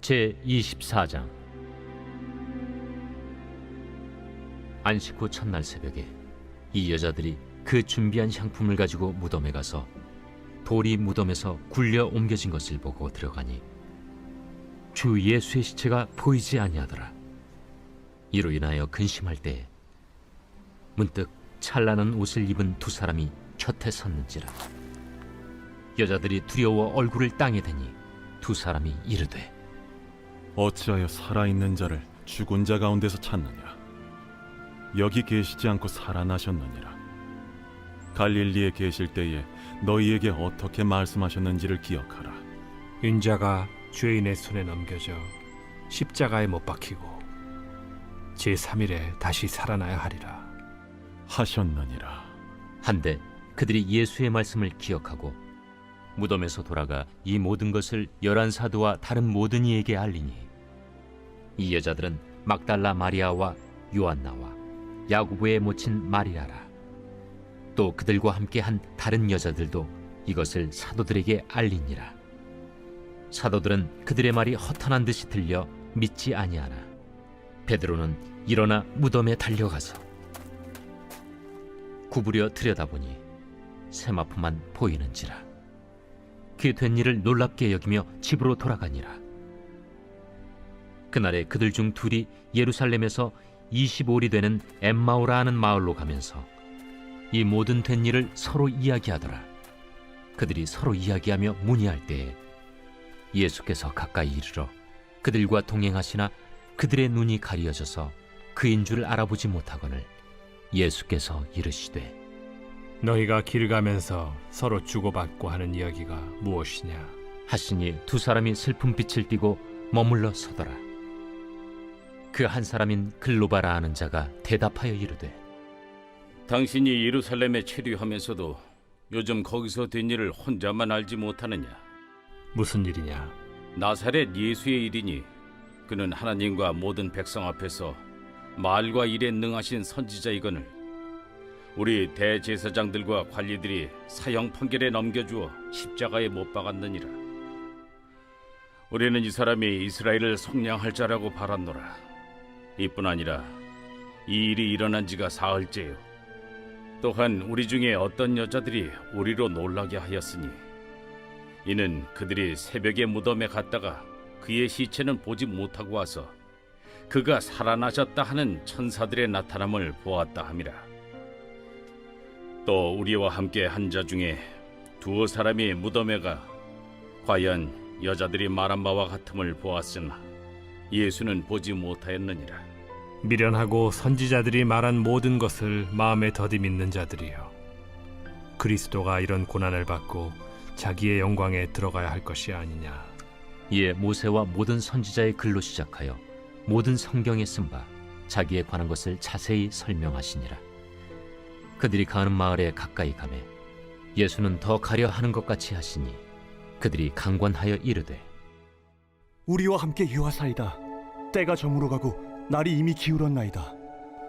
제24장. 안식 후 첫날 새벽에 이 여자들이 그 준비한 향품을 가지고 무덤에 가서 돌이 무덤에서 굴려 옮겨진 것을 보고 들어가니 주 예수의 시체가 보이지 아니하더라. 이로 인하여 근심할 때에 문득 찬란한 옷을 입은 두 사람이 곁에 섰는지라. 여자들이 두려워 얼굴을 땅에 대니 두 사람이 이르되, 어찌하여 살아있는 자를 죽은 자 가운데서 찾느냐? 여기 계시지 않고 살아나셨느니라. 갈릴리에 계실 때에 너희에게 어떻게 말씀하셨는지를 기억하라. 인자가 죄인의 손에 넘겨져 십자가에 못 박히고 제3일에 다시 살아나야 하리라 하셨느니라. 한데 그들이 예수의 말씀을 기억하고 무덤에서 돌아가 이 모든 것을 11 사도와 다른 모든 이에게 알리니, 이 여자들은 막달라 마리아와 요한나와 야고보의 모친 마리아라. 또 그들과 함께 한 다른 여자들도 이것을 사도들에게 알리니라. 사도들은 그들의 말이 허탄한 듯이 들려 믿지 아니하나 베드로는 일어나 무덤에 달려가서 구부려 들여다보니 세마포만 보이는지라. 그 된 일을 놀랍게 여기며 집으로 돌아가니라. 그날에 그들 중 둘이 예루살렘에서 25里되는 엠마오라 하는 마을로 가면서 이 모든 된 일을 서로 이야기하더라. 그들이 서로 이야기하며 문의할 때에 예수께서 가까이 이르러 그들과 동행하시나 그들의 눈이 가리어져서 그인 줄 알아보지 못하거늘 예수께서 이르시되, 너희가 길 가면서 서로 주고받고 하는 이야기가 무엇이냐 하시니 두 사람이 슬픈 빛을 띠고 머물러 서더라. 그 한 사람인 글로바라 하는 자가 대답하여 이르되, 당신이 예루살렘에 체류하면서도 요즘 거기서 된 일을 혼자만 알지 못하느냐? 무슨 일이냐? 나사렛 예수의 일이니 그는 하나님과 모든 백성 앞에서 말과 일에 능하신 선지자이거늘 우리 대제사장들과 관리들이 사형 판결에 넘겨주어 십자가에 못 박았느니라. 우리는 이 사람이 이스라엘을 속량할 자라고 바랐노라. 이뿐 아니라 이 일이 일어난 지가 사흘째요. 또한 우리 중에 어떤 여자들이 우리로 놀라게 하였으니 이는 그들이 새벽에 무덤에 갔다가 그의 시체는 보지 못하고 와서 그가 살아나셨다 하는 천사들의 나타남을 보았다 함이라. 또 우리와 함께 한 자 중에 두어 사람이 무덤에 가 과연 여자들이 말한 바와 같음을 보았으나 예수는 보지 못하였느니라. 미련하고 선지자들이 말한 모든 것을 마음에 더디 믿는 자들이여, 그리스도가 이런 고난을 받고 자기의 영광에 들어가야 할 것이 아니냐. 이에 모세와 모든 선지자의 글로 시작하여 모든 성경에 쓴 바 자기에 관한 것을 자세히 설명하시니라. 그들이 가는 마을에 가까이 가매 예수는 더 가려 하는 것 같이 하시니 그들이 강권하여 이르되, 우리와 함께 유하사이다. 때가 저물어 가고 날이 이미 기울었나이다.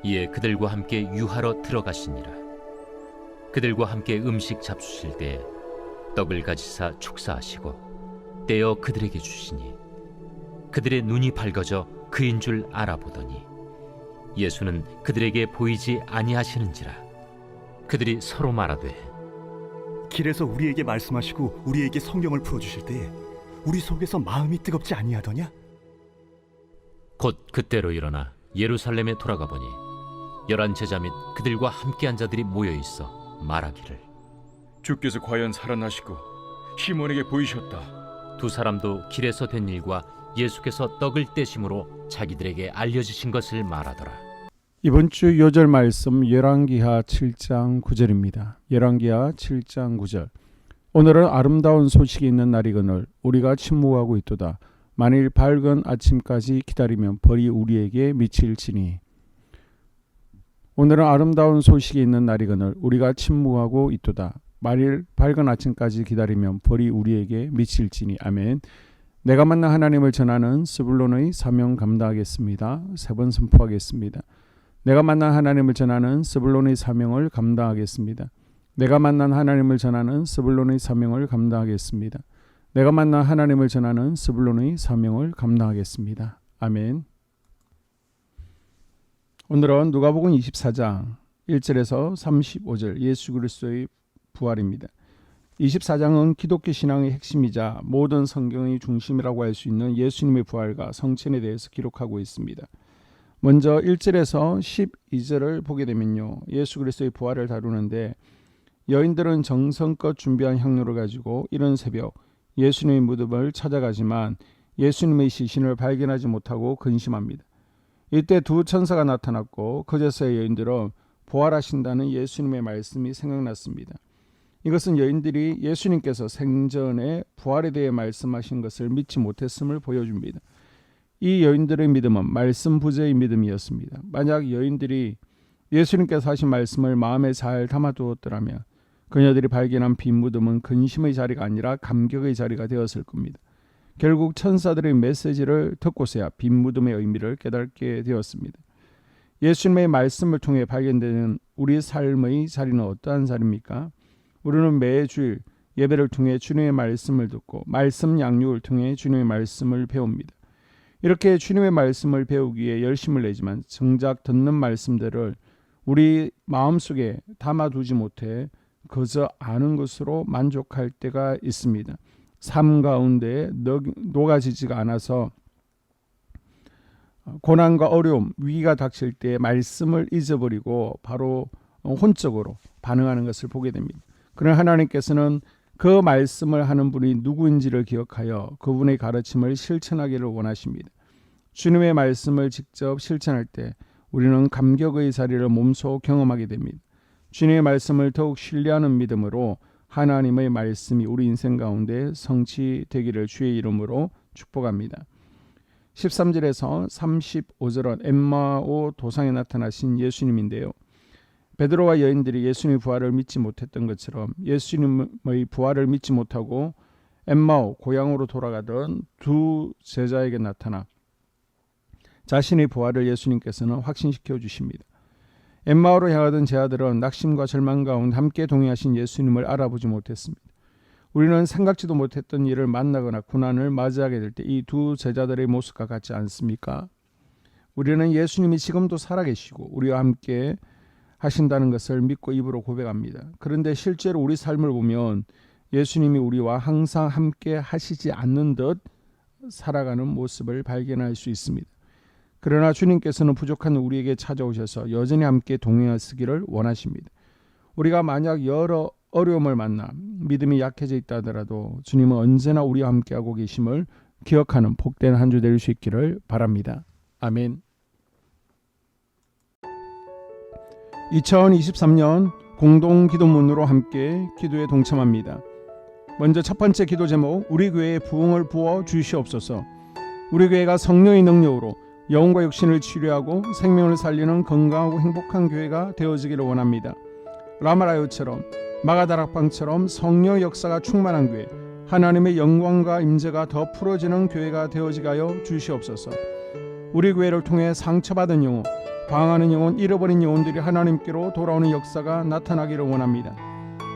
이에 그들과 함께 유하러 들어가시니라. 그들과 함께 음식 잡수실 때에 떡을 가지사 축사하시고 떼어 그들에게 주시니 그들의 눈이 밝아져 그인 줄 알아보더니 예수는 그들에게 보이지 아니하시는지라. 그들이 서로 말하되, 길에서 우리에게 말씀하시고 우리에게 성경을 풀어주실 때에 우리 속에서 마음이 뜨겁지 아니하더냐? 곧 그때로 일어나 예루살렘에 돌아가 보니 11 제자 및 그들과 함께한 자들이 모여 있어 말하기를, 주께서 과연 살아나시고 시몬에게 보이셨다. 두 사람도 길에서 된 일과 예수께서 떡을 떼심으로 자기들에게 알려주신 것을 말하더라. 이번 주 요절 말씀 열왕기하 7장 9절입니다. 열왕기하 7장 9절. 오늘은 아름다운 소식이 있는 날이거늘 우리가 침묵하고 있도다. 만일 밝은 아침까지 기다리면 벌이 우리에게 미칠지니. 오늘은 아름다운 소식이 있는 날이거늘 우리가 침묵하고 있도다. 만일 밝은 아침까지 기다리면 벌이 우리에게 미칠지니. 아멘. 내가 만난 하나님을 전하는 스불론의 사명 감당하겠습니다. 3번 선포하겠습니다. 내가 만난 하나님을 전하는 스불론의 사명을 감당하겠습니다. 내가 만난 하나님을 전하는 스불론의 사명을 감당하겠습니다. 내가 만난 하나님을 전하는 스불론의 사명을 감당하겠습니다. 아멘. 오늘은 누가복음 24장 1절에서 35절 예수 그리스도의 부활입니다. 24장은 기독교 신앙의 핵심이자 모든 성경의 중심이라고 할 수 있는 예수님의 부활과 성천에 대해서 기록하고 있습니다. 먼저 1절에서 12절을 보게 되면요, 예수 그리스도의 부활을 다루는데 여인들은 정성껏 준비한 향료를 가지고 이른 새벽 예수님의 무덤을 찾아가지만 예수님의 시신을 발견하지 못하고 근심합니다. 이때 두 천사가 나타났고 그제서야 여인들은 부활하신다는 예수님의 말씀이 생각났습니다. 이것은 여인들이 예수님께서 생전에 부활에 대해 말씀하신 것을 믿지 못했음을 보여줍니다. 이 여인들의 믿음은 말씀 부재의 믿음이었습니다. 만약 여인들이 예수님께서 하신 말씀을 마음에 잘 담아두었더라면 그녀들이 발견한 빈 무덤은 근심의 자리가 아니라 감격의 자리가 되었을 겁니다. 결국 천사들의 메시지를 듣고서야 빈 무덤의 의미를 깨닫게 되었습니다. 예수님의 말씀을 통해 발견되는 우리 삶의 자리는 어떠한 자리입니까? 우리는 매주일 예배를 통해 주님의 말씀을 듣고 말씀 양육을 통해 주님의 말씀을 배웁니다. 이렇게 주님의 말씀을 배우기 위해 열심을 내지만 정작 듣는 말씀들을 우리 마음속에 담아두지 못해 그저 아는 것으로 만족할 때가 있습니다. 삶 가운데 녹아지지가 않아서 고난과 어려움, 위기가 닥칠 때 말씀을 잊어버리고 바로 혼적으로 반응하는 것을 보게 됩니다. 그러나 하나님께서는 그 말씀을 하는 분이 누구인지를 기억하여 그분의 가르침을 실천하기를 원하십니다. 주님의 말씀을 직접 실천할 때 우리는 감격의 자리를 몸소 경험하게 됩니다. 주님의 말씀을 더욱 신뢰하는 믿음으로 하나님의 말씀이 우리 인생 가운데 성취되기를 주의 이름으로 축복합니다. 13절에서 35절은 엠마오 도상에 나타나신 예수님인데요. 베드로와 여인들이 예수님의 부활을 믿지 못했던 것처럼 예수님의 부활을 믿지 못하고 엠마오 고향으로 돌아가던 두 제자에게 나타나 자신의 부활을 예수님께서는 확신시켜 주십니다. 엠마오로 향하던 제자들은 낙심과 절망 가운데 함께 동행하신 예수님을 알아보지 못했습니다. 우리는 생각지도 못했던 일을 만나거나 고난을 맞이하게 될 때 이 두 제자들의 모습과 같지 않습니까? 우리는 예수님이 지금도 살아계시고 우리와 함께 하신다는 것을 믿고 입으로 고백합니다. 그런데 실제로 우리 삶을 보면 예수님이 우리와 항상 함께 하시지 않는 듯 살아가는 모습을 발견할 수 있습니다. 그러나 주님께서는 부족한 우리에게 찾아오셔서 여전히 함께 동행하시기를 원하십니다. 우리가 만약 여러 어려움을 만나 믿음이 약해져 있다 하더라도 주님은 언제나 우리와 함께하고 계심을 기억하는 복된 한 주 될 수 있기를 바랍니다. 아멘. 2023년 공동기도문으로 함께 기도에 동참합니다. 먼저 첫 번째 기도 제목, 우리 교회에 부흥을 부어 주시옵소서. 우리 교회가 성령의 능력으로 영혼과 육신을 치료하고 생명을 살리는 건강하고 행복한 교회가 되어지기를 원합니다. 라마라요처럼 마가다락방처럼 성령 역사가 충만한 교회, 하나님의 영광과 임재가 더 풀어지는 교회가 되어지게 하여 주시옵소서. 우리 교회를 통해 상처받은 영혼, 방황하는 영혼, 잃어버린 영혼들이 하나님께로 돌아오는 역사가 나타나기를 원합니다.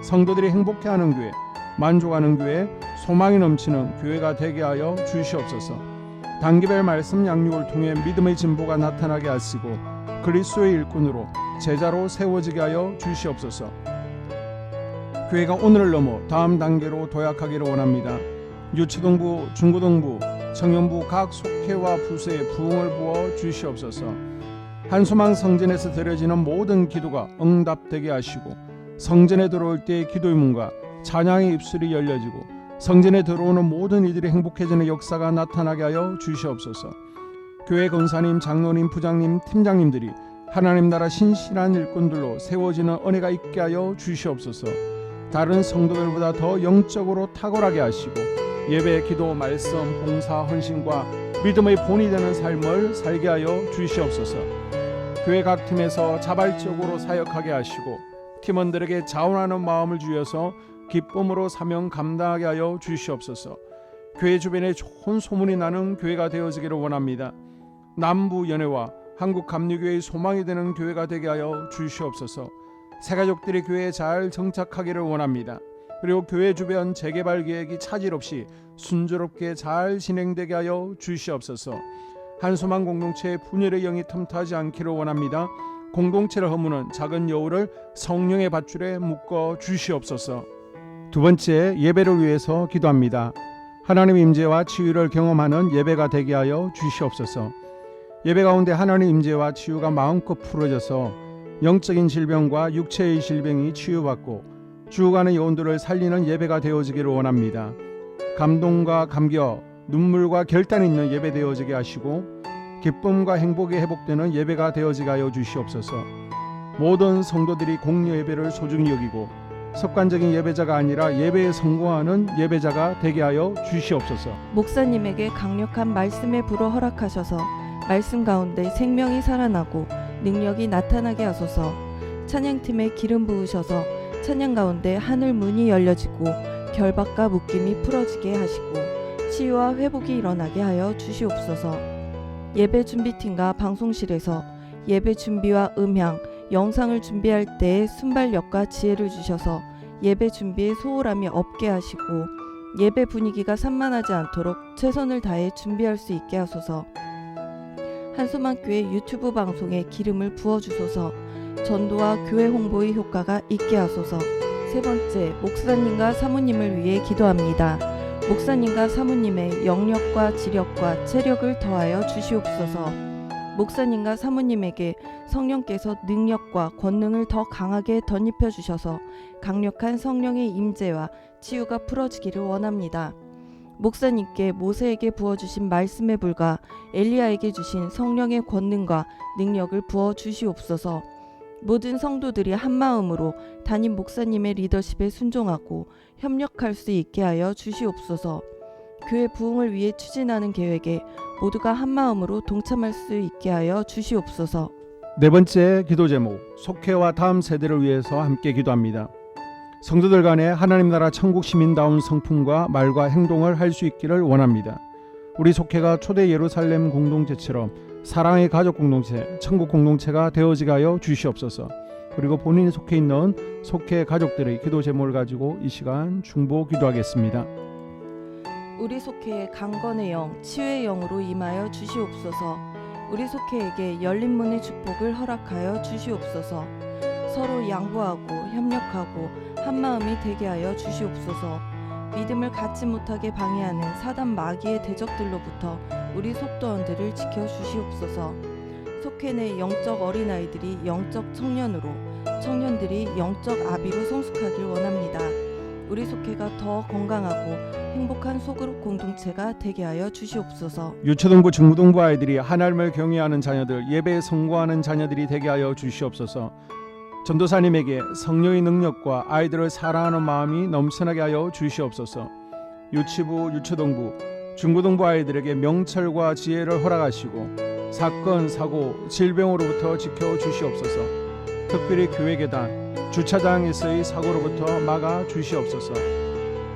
성도들이 행복해하는 교회, 만족하는 교회, 소망이 넘치는 교회가 되게 하여 주시옵소서. 단기별 말씀 양육을 통해 믿음의 진보가 나타나게 하시고 그리스도의 일꾼으로 제자로 세워지게 하여 주시옵소서. 교회가 오늘을 넘어 다음 단계로 도약하기를 원합니다. 유치동부, 중고등부, 청년부 각 속회와 부서에 부흥을 부어 주시옵소서. 한소망 성전에서 드려지는 모든 기도가 응답되게 하시고 성전에 들어올 때의 기도의 문과 찬양의 입술이 열려지고 성전에 들어오는 모든 이들이 행복해지는 역사가 나타나게 하여 주시옵소서. 교회 권사님, 장로님, 부장님, 팀장님들이 하나님 나라 신실한 일꾼들로 세워지는 은혜가 있게 하여 주시옵소서. 다른 성도들보다 더 영적으로 탁월하게 하시고 예배, 기도, 말씀, 봉사, 헌신과 믿음의 본이 되는 삶을 살게 하여 주시옵소서. 교회 각 팀에서 자발적으로 사역하게 하시고 팀원들에게 자원하는 마음을 주셔서 기쁨으로 사명 감당하게 하여 주시옵소서. 교회 주변에 좋은 소문이 나는 교회가 되어지기를 원합니다. 남부 연회와 한국 감리교회의 소망이 되는 교회가 되게 하여 주시옵소서. 새가족들이 교회에 잘 정착하기를 원합니다. 그리고 교회 주변 재개발 계획이 차질 없이 순조롭게 잘 진행되게 하여 주시옵소서. 한소만 공동체의 분열의 영이 틈타지 않기를 원합니다. 공동체를 허무는 작은 여우를 성령의 밧줄에 묶어 주시옵소서. 두 번째, 예배를 위해서 기도합니다. 하나님 임재와 치유를 경험하는 예배가 되게 하여 주시옵소서. 예배 가운데 하나님 임재와 치유가 마음껏 풀어져서 영적인 질병과 육체의 질병이 치유받고 죽어가는 영혼들을 살리는 예배가 되어지기를 원합니다. 감동과 감격, 눈물과 결단이 있는 예배 되어지게 하시고 기쁨과 행복이 회복되는 예배가 되어지게 하여 주시옵소서. 모든 성도들이 공유 예배를 소중히 여기고 습관적인 예배자가 아니라 예배에 성공하는 예배자가 되게 하여 주시옵소서. 목사님에게 강력한 말씀의 불을 허락하셔서 말씀 가운데 생명이 살아나고 능력이 나타나게 하소서. 찬양팀에 기름 부으셔서 찬양 가운데 하늘 문이 열려지고 결박과 묶임이 풀어지게 하시고 치유와 회복이 일어나게 하여 주시옵소서. 예배 준비팀과 방송실에서 예배 준비와 음향, 영상을 준비할 때의 순발력과 지혜를 주셔서 예배 준비에 소홀함이 없게 하시고 예배 분위기가 산만하지 않도록 최선을 다해 준비할 수 있게 하소서. 한소만교회 유튜브 방송에 기름을 부어주소서. 전도와 교회 홍보의 효과가 있게 하소서. 세 번째, 목사님과 사모님을 위해 기도합니다. 목사님과 사모님의 영력과 지력과 체력을 더하여 주시옵소서. 목사님과 사모님에게 성령께서 능력과 권능을 더 강하게 덧입혀 주셔서 강력한 성령의 임재와 치유가 풀어지기를 원합니다. 목사님께 모세에게 부어주신 말씀의 불과 엘리야에게 주신 성령의 권능과 능력을 부어 주시옵소서. 모든 성도들이 한마음으로 담임 목사님의 리더십에 순종하고 협력할 수 있게 하여 주시옵소서. 교회 부흥을 위해 추진하는 계획에 모두가 한마음으로 동참할 수 있게 하여 주시옵소서. 네 번째 기도 제목, 속회와 다음 세대를 위해서 함께 기도합니다. 성도들 간에 하나님 나라 천국 시민다운 성품과 말과 행동을 할 수 있기를 원합니다. 우리 속회가 초대 예루살렘 공동체처럼 사랑의 가족 공동체, 천국 공동체가 되어지게 하여 주시옵소서. 그리고 본인이 속해 있는 속회 가족들의 기도 제목을 가지고 이 시간 중보 기도하겠습니다. 우리 속회에 강건의 영, 치유의 영으로 임하여 주시옵소서. 우리 속회에게 열린 문의 축복을 허락하여 주시옵소서. 서로 양보하고 협력하고 한마음이 되게 하여 주시옵소서. 믿음을 갖지 못하게 방해하는 사단 마귀의 대적들로부터 우리 속도원들을 지켜주시옵소서. 속회 내 영적 어린아이들이 영적 청년으로, 청년들이 영적 아비로 성숙하길 원합니다. 우리 속회가 더 건강하고 행복한 소그룹 공동체가 되게 하여 주시옵소서. 유초등부 중고등부 아이들이 하나님을 경외하는 자녀들, 예배에 성공하는 자녀들이 되게 하여 주시옵소서. 전도사님에게 성령의 능력과 아이들을 사랑하는 마음이 넘쳐나게 하여 주시옵소서. 유치부, 유초등부, 중고등부 아이들에게 명철과 지혜를 허락하시고 사건, 사고, 질병으로부터 지켜주시옵소서. 특별히 교회 계단, 주차장에서의 사고로부터 막아 주시옵소서.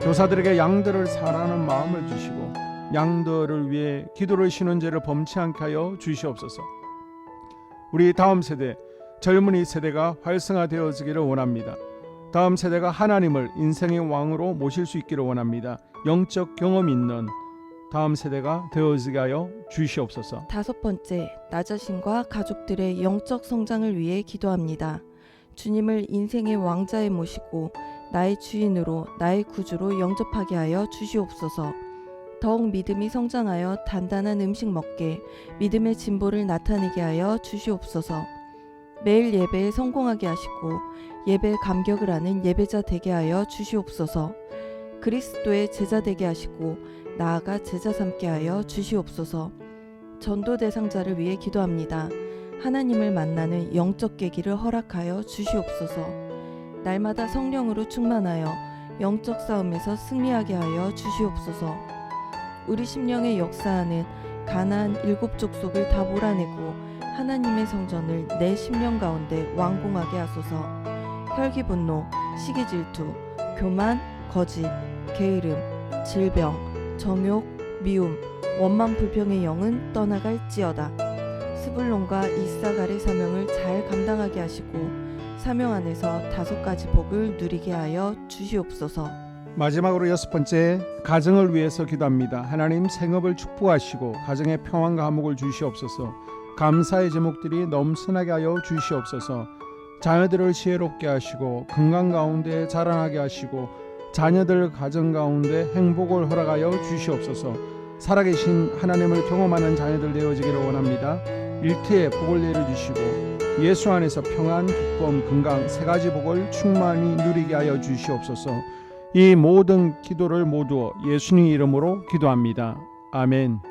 교사들에게 양들을 사랑하는 마음을 주시고 양들을 위해 기도를 쉬는 죄를 범치 않게 하여 주시옵소서. 우리 다음 세대, 젊은이 세대가 활성화되어지기를 원합니다. 다음 세대가 하나님을 인생의 왕으로 모실 수 있기를 원합니다. 영적 경험이 있는 다음 세대가 되어지게 하여 주시옵소서. 다섯 번째, 나 자신과 가족들의 영적 성장을 위해 기도합니다. 주님을 인생의 왕자에 모시고 나의 주인으로, 나의 구주로 영접하게 하여 주시옵소서. 더욱 믿음이 성장하여 단단한 음식 먹게, 믿음의 진보를 나타내게 하여 주시옵소서. 매일 예배에 성공하게 하시고 예배에 감격을 하는 예배자 되게 하여 주시옵소서. 그리스도의 제자 되게 하시고 나아가 제자 삼게 하여 주시옵소서. 전도 대상자를 위해 기도합니다. 하나님을 만나는 영적 계기를 허락하여 주시옵소서. 날마다 성령으로 충만하여 영적 싸움에서 승리하게 하여 주시옵소서. 우리 심령에 역사하는 가나안 7 족속을 다 몰아내고 하나님의 성전을 내 심령 가운데 완공하게 하소서. 혈기 분노, 시기 질투, 교만, 거짓, 게으름, 질병, 정욕, 미움, 원망 불평의 영은 떠나갈지어다. 스불론과 이사갈의 사명을 잘 감당하게 하시고 사명 안에서 5가지 복을 누리게 하여 주시옵소서. 마지막으로 6번째, 가정을 위해서 기도합니다. 하나님 생업을 축복하시고 가정에 평안과 화목을 주시옵소서. 감사의 제목들이 넘쳐나게 하여 주시옵소서. 자녀들을 지혜롭게 하시고 건강 가운데 자라나게 하시고 자녀들 가정 가운데 행복을 허락하여 주시옵소서. 살아계신 하나님을 경험하는 자녀들 되어지기를 원합니다. 일터에 복을 내려주시고 예수 안에서 평안, 기쁨, 건강 3가지 복을 충만히 누리게 하여 주시옵소서. 이 모든 기도를 모두 예수님 이름으로 기도합니다. 아멘.